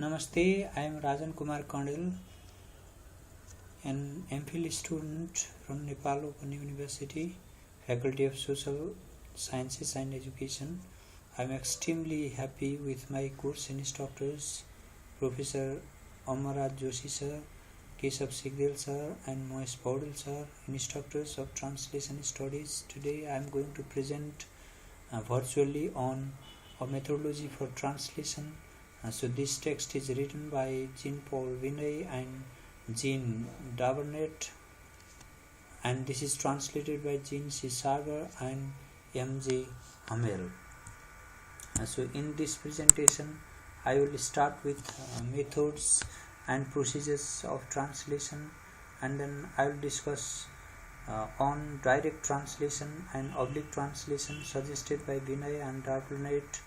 Namaste, I am Rajan Kumar Kandil, an MPhil student from Nepal Open University, Faculty of Social Sciences and Education. I am extremely happy with my course instructors, Professor Amaraj Joshi sir, Keshav Sigdel sir and Mohesh Paudel sir, instructors of Translation Studies. Today I am going to present virtually on a methodology for translation. So this text is written by Jean-Paul Vinay and Jean Dabernet, and this is translated by Jean C. Sagar and M.J. Hamel. So in this presentation, I will start with methods and procedures of translation, and then I will discuss on direct translation and oblique translation suggested by Vinay and Dabernet.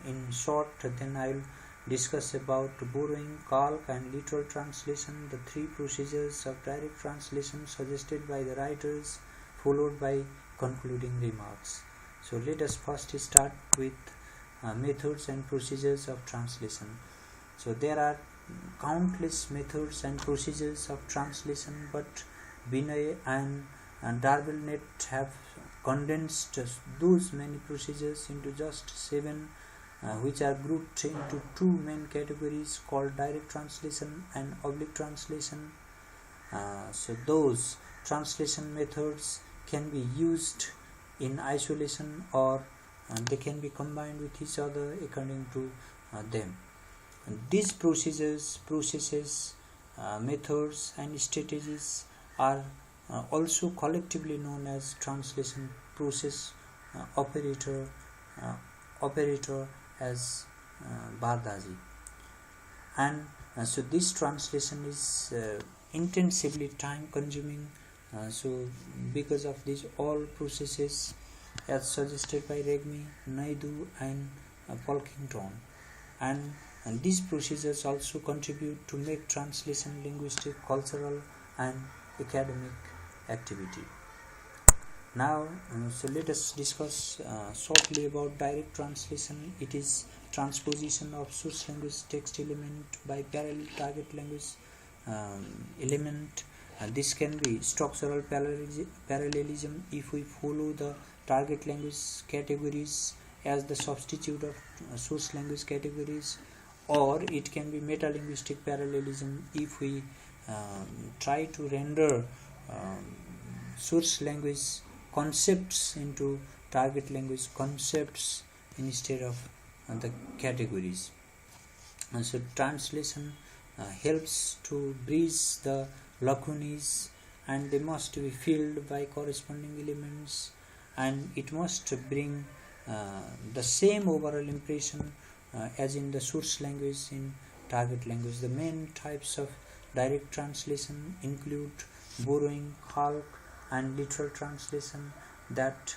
In short, then I will discuss about borrowing, calque and literal translation, the three procedures of direct translation suggested by the writers, followed by concluding remarks. So let us first start with methods and procedures of translation. So there are countless methods and procedures of translation, but Vinay and Dabernet have condensed those many procedures into just 7, which are grouped into two main categories called direct translation and oblique translation. So those translation methods can be used in isolation, or they can be combined with each other according to them. And these processes, methods and strategies are also collectively known as translation process, operator as Bardaji. And so this translation is intensively time consuming. So because of these all processes as suggested by Regmi, Naidu and Polkington, and these procedures also contribute to make translation linguistic, cultural and academic activity. Now, so let us discuss shortly about direct translation. It is transposition of source language text element by parallel target language element. This can be structural parallelism if we follow the target language categories as the substitute of source language categories, or it can be metalinguistic parallelism if we try to render source language concepts into target language concepts instead of the categories. And so translation helps to bridge the lacunae, and they must be filled by corresponding elements, and it must bring the same overall impression as in the source language in target language. The main types of direct translation include borrowing, calque and literal translation that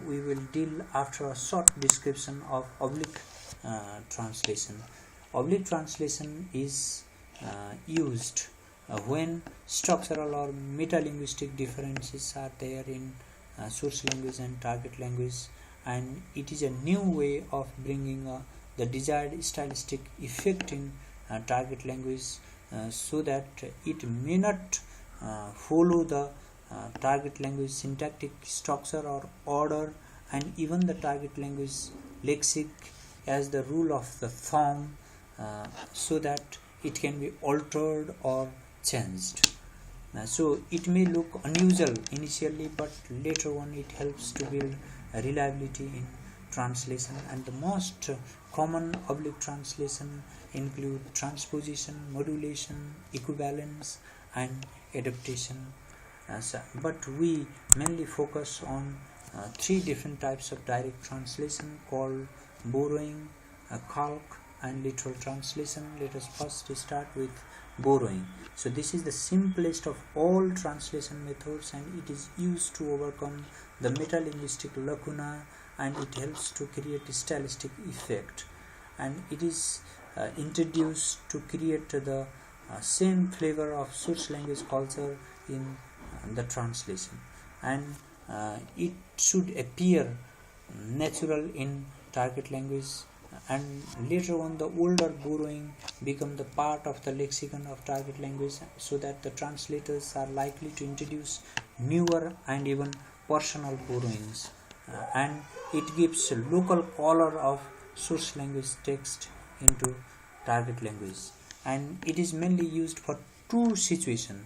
we will deal after a short description of oblique translation. Oblique translation is used when structural or metalinguistic differences are there in source language and target language, and it is a new way of bringing the desired stylistic effect in target language, so that it may not follow the target language syntactic structure or order, and even the target language lexic as the rule of the thumb, so that it can be altered or changed. So it may look unusual initially, but later on it helps to build reliability in translation. And the most common oblique translation include transposition, modulation, equivalence and adaptation. But we mainly focus on three different types of direct translation called borrowing, calque and literal translation. Let us first start with borrowing. So this is the simplest of all translation methods, and it is used to overcome the metalinguistic lacuna, and it helps to create a stylistic effect, and it is introduced to create the same flavor of source language culture in the translation, and it should appear natural in target language and later on the older borrowing become the part of the lexicon of target language, so that the translators are likely to introduce newer and even personal borrowings, and it gives a local color of source language text into target language. And it is mainly used for two situations.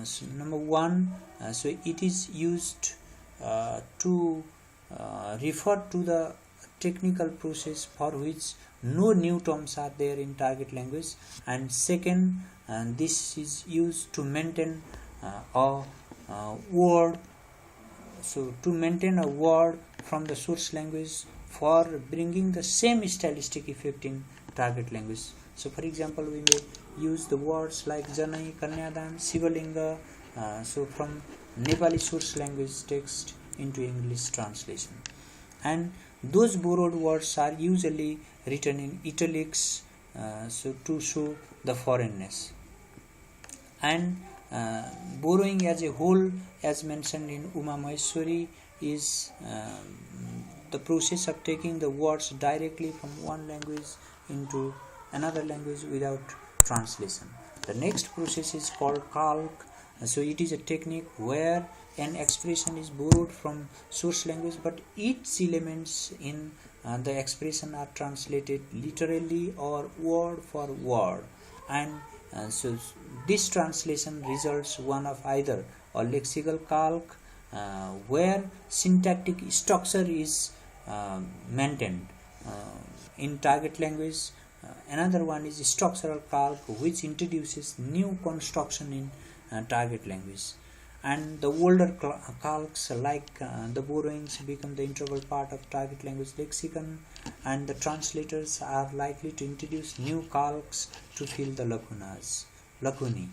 So number one, so it is used to refer to the technical process for which no new terms are there in target language, and second, this is used to maintain a word, so to maintain a word from the source language for bringing the same stylistic effect in target language. So for example, we may use the words like Janai, Kanyadan, Shivalinga, so from Nepali source language text into English translation. And those borrowed words are usually written in italics, so to show the foreignness. And borrowing as a whole, as mentioned in Uma Maheshwari, is the process of taking the words directly from one language into another language without translation. The next process is called calque. So it is a technique where an expression is borrowed from source language, but its elements in the expression are translated literally or word for word, and so this translation results one of either a lexical calque, where syntactic structure is maintained in target language. Another one is structural calque, which introduces new construction in target language. And the older calques, like the borrowings, become the integral part of target language lexicon, and the translators are likely to introduce new calques to fill the lacunae.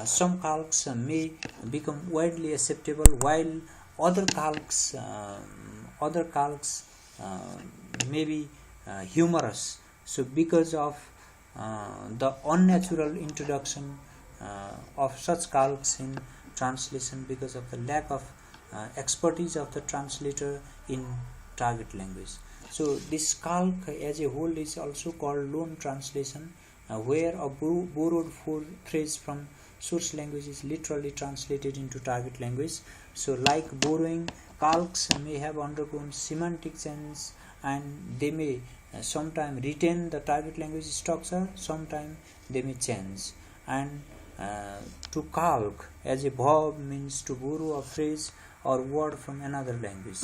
Some calques may become widely acceptable, while other calques may be humorous. So because of the unnatural introduction of such calques in translation, because of the lack of expertise of the translator in target language. So this calque as a whole is also called loan translation, where a borrowed phrase from source language is literally translated into target language. So like borrowing, calques may have undergone semantic change, and they may sometimes retain the target language structure, sometimes they may change. And to calque as a verb means to borrow a phrase or word from another language.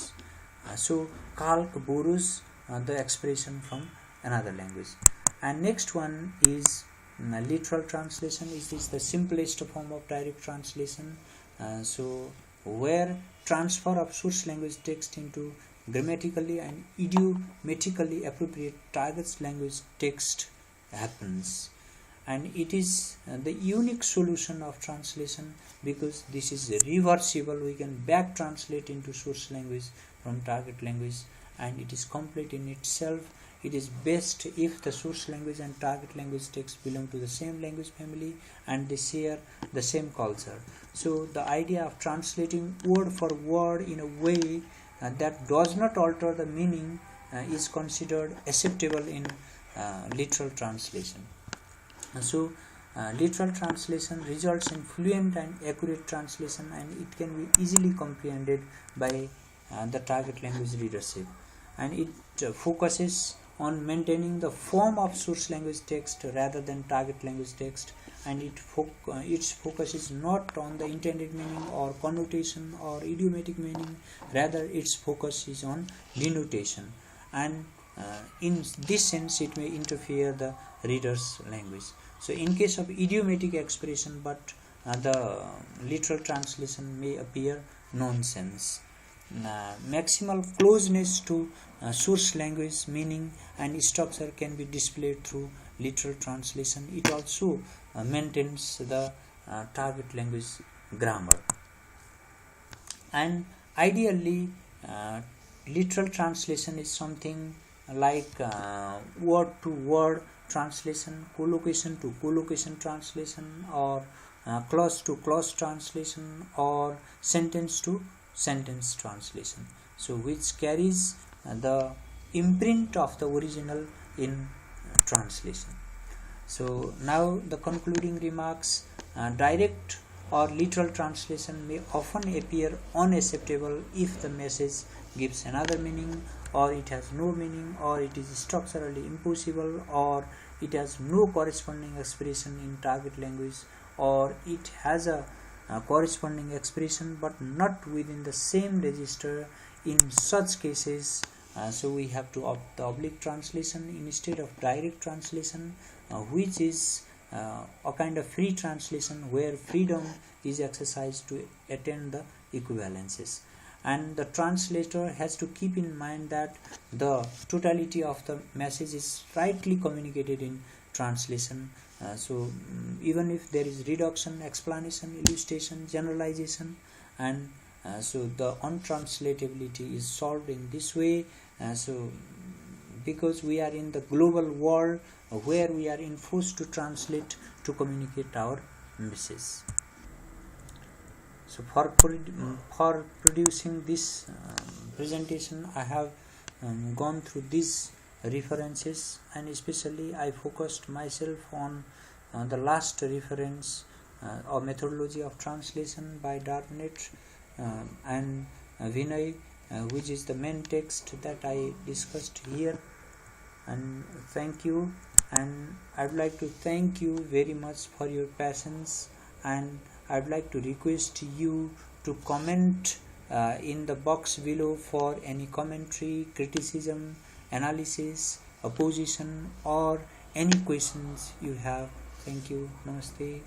So calque borrows the expression from another language. And next one is literal translation. It is the simplest form of direct translation, so where transfer of source language text into grammatically and idiomatically appropriate target language text happens. And it is the unique solution of translation, because this is reversible. We can back translate into source language from target language, and it is complete in itself. It is best if the source language and target language text belong to the same language family and they share the same culture. So the idea of translating word for word in a way that does not alter the meaning is considered acceptable in literal translation. So literal translation results in fluent and accurate translation, and it can be easily comprehended by the target language readership, and it focuses on maintaining the form of source language text rather than target language text, and its focus is not on the intended meaning or connotation or idiomatic meaning, rather its focus is on denotation, and in this sense it may interfere the reader's language. So in case of idiomatic expression, but the literal translation may appear nonsense. Maximal closeness to source language meaning and structure can be displayed through literal translation. It also maintains the target language grammar. And ideally, literal translation is something like word to word translation, collocation to collocation translation, or clause to clause translation, or sentence to sentence translation, so which carries the imprint of the original in translation. So now the concluding remarks. Direct or literal translation may often appear unacceptable if the message gives another meaning, or it has no meaning, or it is structurally impossible, or it has no corresponding expression in target language, or it has a corresponding expression but not within the same register. In such cases, so we have to opt the oblique translation instead of direct translation, which is a kind of free translation where freedom is exercised to attain the equivalences. And the translator has to keep in mind that the totality of the message is rightly communicated in translation. Even if there is reduction, explanation, illustration, generalization, and so the untranslatability is solved in this way. Because we are in the global world where we are enforced to translate to communicate our message. So for producing this presentation, I have gone through these references, and especially I focused myself on the last reference, or methodology of translation by Darnet and Vinay, which is the main text that I discussed here. And thank you, and I'd like to thank you very much for your patience, and I'd like to request you to comment in the box below for any commentary, criticism, analysis, opposition, or any questions you have. Thank you. Namaste.